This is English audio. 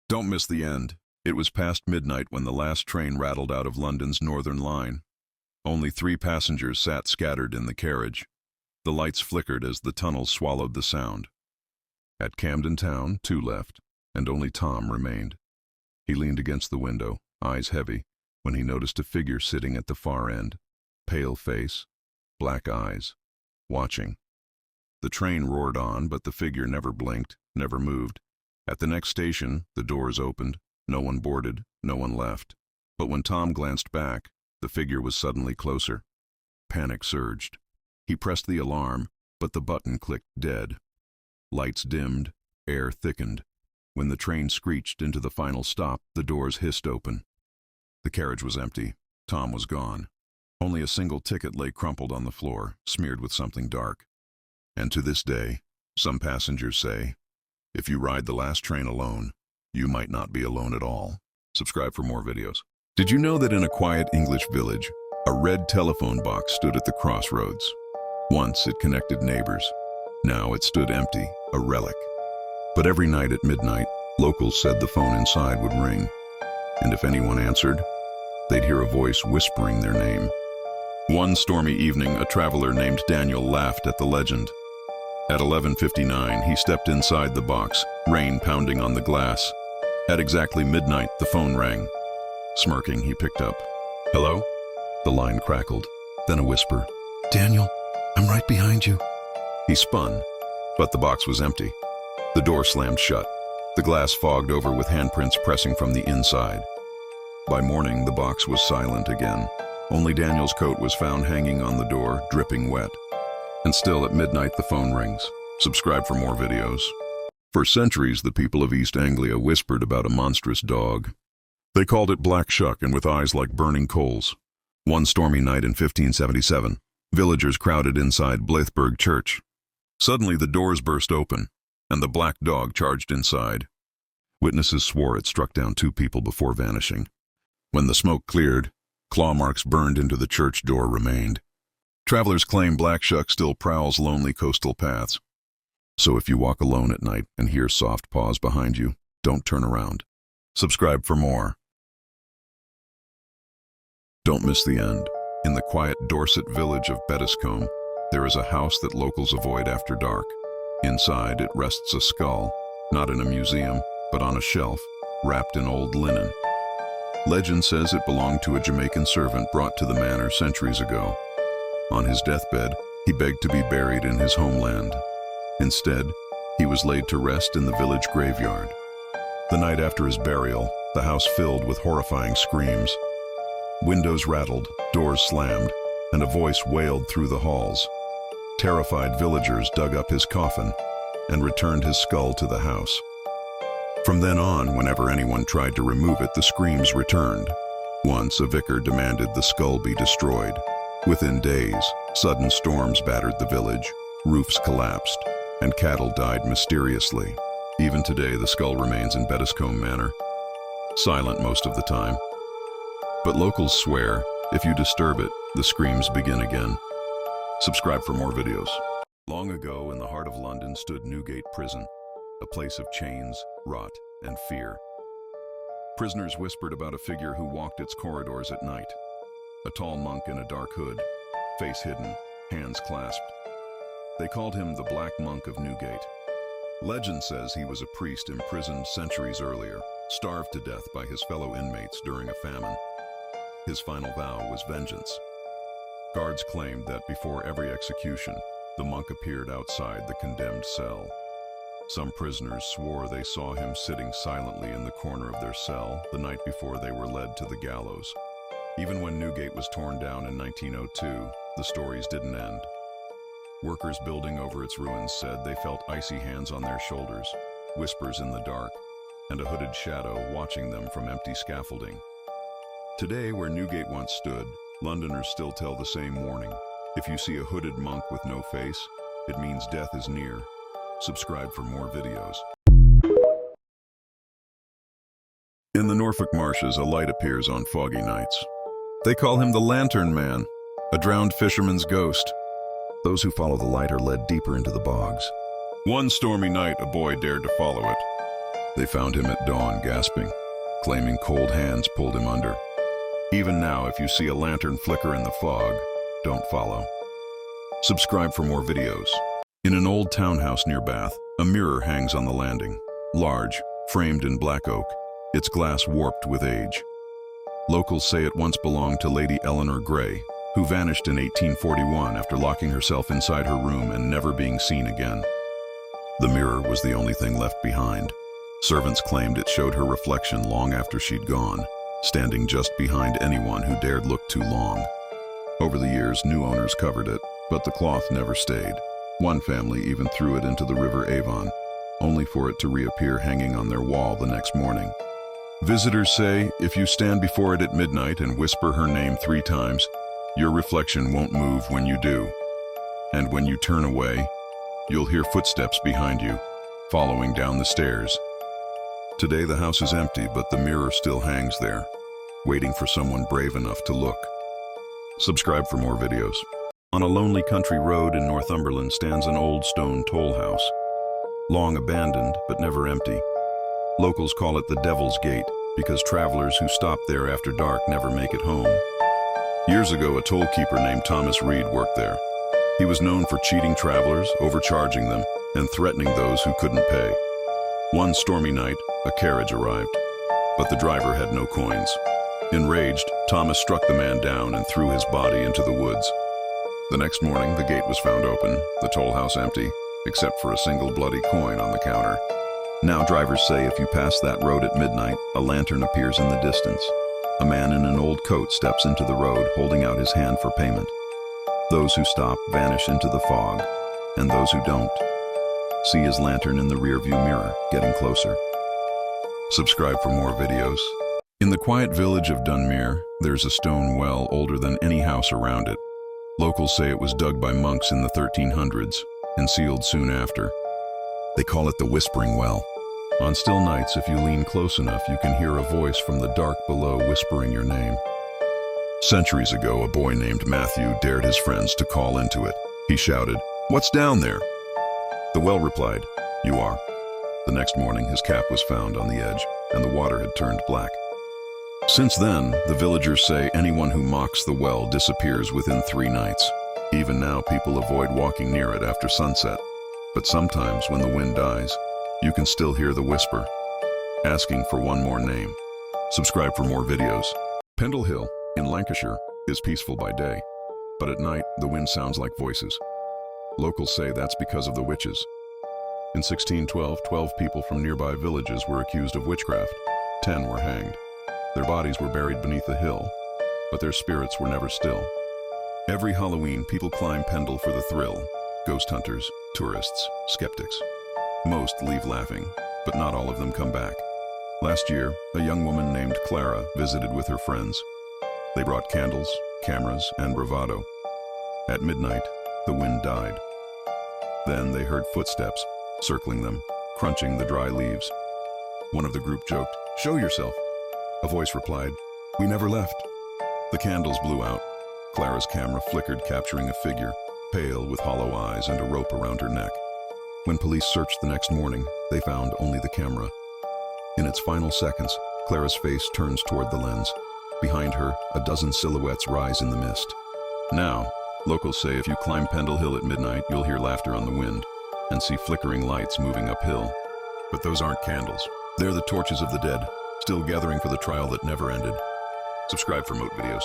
Don't miss the end. It was past midnight when the last train rattled out of London's Northern Line. Only 3 passengers sat scattered in the carriage. The lights flickered as the tunnels swallowed the sound. At Camden Town, 2 left, and only Tom remained. He leaned against the window, eyes heavy, when he noticed a figure sitting at the far end. Pale face, black eyes, watching. The train roared on, but the figure never blinked, never moved. At the next station, the doors opened. No one boarded, no one left. But when Tom glanced back, the figure was suddenly closer. Panic surged. He pressed the alarm, but the button clicked dead. Lights dimmed, air thickened. When the train screeched into the final stop, the doors hissed open. The carriage was empty. Tom was gone. Only a single ticket lay crumpled on the floor, smeared with something dark. And to this day, some passengers say, if you ride the last train alone, you might not be alone at all. Subscribe for more videos. Did you know that in a quiet English village, a red telephone box stood at the crossroads? Once it connected neighbors. Now it stood empty, a relic. But every night at midnight, locals said the phone inside would ring. And if anyone answered, they'd hear a voice whispering their name. One stormy evening, a traveler named Daniel laughed at the legend. At 11:59, he stepped inside the box, rain pounding on the glass. At exactly midnight, the phone rang. Smirking, he picked up. "Hello?" The line crackled, then a whisper. "Daniel, I'm right behind you." He spun, but the box was empty. The door slammed shut, the glass fogged over with handprints pressing from the inside. By morning, the box was silent again. Only Daniel's coat was found hanging on the door, dripping wet. And still at midnight the phone rings. Subscribe for more videos. For centuries, the people of East Anglia whispered about a monstrous dog. They called it Black Shuck, and with eyes like burning coals. One stormy night in 1577, villagers crowded inside Blythburgh Church. Suddenly the doors burst open, and the black dog charged inside. Witnesses swore it struck down 2 people before vanishing. When the smoke cleared, claw marks burned into the church door remained. Travelers claim Black Shuck still prowls lonely coastal paths. So if you walk alone at night and hear soft paws behind you, don't turn around. Subscribe for more. Don't miss the end. In the quiet Dorset village of Bettiscombe, there is a house that locals avoid after dark. Inside, it rests a skull, not in a museum, but on a shelf, wrapped in old linen. Legend says it belonged to a Jamaican servant brought to the manor centuries ago. On his deathbed, he begged to be buried in his homeland. Instead, he was laid to rest in the village graveyard. The night after his burial, the house filled with horrifying screams. Windows rattled, doors slammed, and a voice wailed through the halls. Terrified villagers dug up his coffin and returned his skull to the house. From then on, whenever anyone tried to remove it, the screams returned. Once, a vicar demanded the skull be destroyed. Within days, sudden storms battered the village, roofs collapsed, and cattle died mysteriously. Even today, the skull remains in Bettiscombe Manor, silent most of the time. But locals swear, if you disturb it, the screams begin again. Subscribe for more videos. Long ago, in the heart of London stood Newgate Prison, a place of chains, rot, and fear. Prisoners whispered about a figure who walked its corridors at night. A tall monk in a dark hood, face hidden, hands clasped. They called him the Black Monk of Newgate. Legend says he was a priest imprisoned centuries earlier, starved to death by his fellow inmates during a famine. His final vow was vengeance. Guards claimed that before every execution, the monk appeared outside the condemned cell. Some prisoners swore they saw him sitting silently in the corner of their cell the night before they were led to the gallows. Even when Newgate was torn down in 1902, the stories didn't end. Workers building over its ruins said they felt icy hands on their shoulders, whispers in the dark, and a hooded shadow watching them from empty scaffolding. Today, where Newgate once stood, Londoners still tell the same warning. If you see a hooded monk with no face, it means death is near. Subscribe for more videos. In the Norfolk marshes, a light appears on foggy nights. They call him the Lantern Man, a drowned fisherman's ghost. Those who follow the light are led deeper into the bogs. One stormy night, a boy dared to follow it. They found him at dawn, gasping, claiming cold hands pulled him under. Even now, if you see a lantern flicker in the fog, don't follow. Subscribe for more videos. In an old townhouse near Bath, a mirror hangs on the landing. Large, framed in black oak, its glass warped with age. Locals say it once belonged to Lady Eleanor Grey, who vanished in 1841 after locking herself inside her room and never being seen again. The mirror was the only thing left behind. Servants claimed it showed her reflection long after she'd gone, standing just behind anyone who dared look too long. Over the years, new owners covered it, but the cloth never stayed. One family even threw it into the River Avon, only for it to reappear hanging on their wall the next morning. Visitors say if you stand before it at midnight and whisper her name 3 times, your reflection won't move when you do. And when you turn away, you'll hear footsteps behind you, following down the stairs. Today the house is empty, but the mirror still hangs there, waiting for someone brave enough to look. Subscribe for more videos. On a lonely country road in Northumberland stands an old stone toll house. Long abandoned, but never empty. Locals call it the Devil's Gate because travelers who stop there after dark never make it home. Years ago, a toll keeper named Thomas Reed worked there. He was known for cheating travelers, overcharging them, and threatening those who couldn't pay. One stormy night, a carriage arrived, but the driver had no coins. Enraged, Thomas struck the man down and threw his body into the woods. The next morning, the gate was found open, the toll house empty, except for a single bloody coin on the counter. Now drivers say if you pass that road at midnight, a lantern appears in the distance. A man in an old coat steps into the road, holding out his hand for payment. Those who stop vanish into the fog, and those who don't see his lantern in the rearview mirror, getting closer. Subscribe for more videos. In the quiet village of Dunmere, there's a stone well older than any house around it. Locals say it was dug by monks in the 1300s and sealed soon after. They call it the Whispering Well. On still nights, if you lean close enough, you can hear a voice from the dark below whispering your name. Centuries ago, a boy named Matthew dared his friends to call into it. He shouted, "What's down there?" The well replied, "You are." The next morning, his cap was found on the edge, and the water had turned black. Since then, the villagers say anyone who mocks the well disappears within 3 nights. Even now, people avoid walking near it after sunset. But sometimes, when the wind dies, you can still hear the whisper, asking for one more name. Subscribe for more videos. Pendle Hill, in Lancashire, is peaceful by day, but at night, the wind sounds like voices. Locals say that's because of the witches. In 1612, 12 people from nearby villages were accused of witchcraft. 10 were hanged. Their bodies were buried beneath the hill, but their spirits were never still. Every Halloween, people climb Pendle for the thrill. Ghost hunters, tourists, skeptics. Most leave laughing, but not all of them come back. Last year, a young woman named Clara visited with her friends. They brought candles, cameras, and bravado. At midnight, the wind died. Then they heard footsteps, circling them, crunching the dry leaves. One of the group joked, "Show yourself." A voice replied, "We never left." The candles blew out. Clara's camera flickered, capturing a figure, pale with hollow eyes and a rope around her neck. When police searched the next morning, they found only the camera. In its final seconds, Clara's face turns toward the lens. Behind her, a dozen silhouettes rise in the mist. Now, locals say if you climb Pendle Hill at midnight, you'll hear laughter on the wind and see flickering lights moving uphill. But those aren't candles. They're the torches of the dead, still gathering for the trial that never ended. Subscribe for more videos.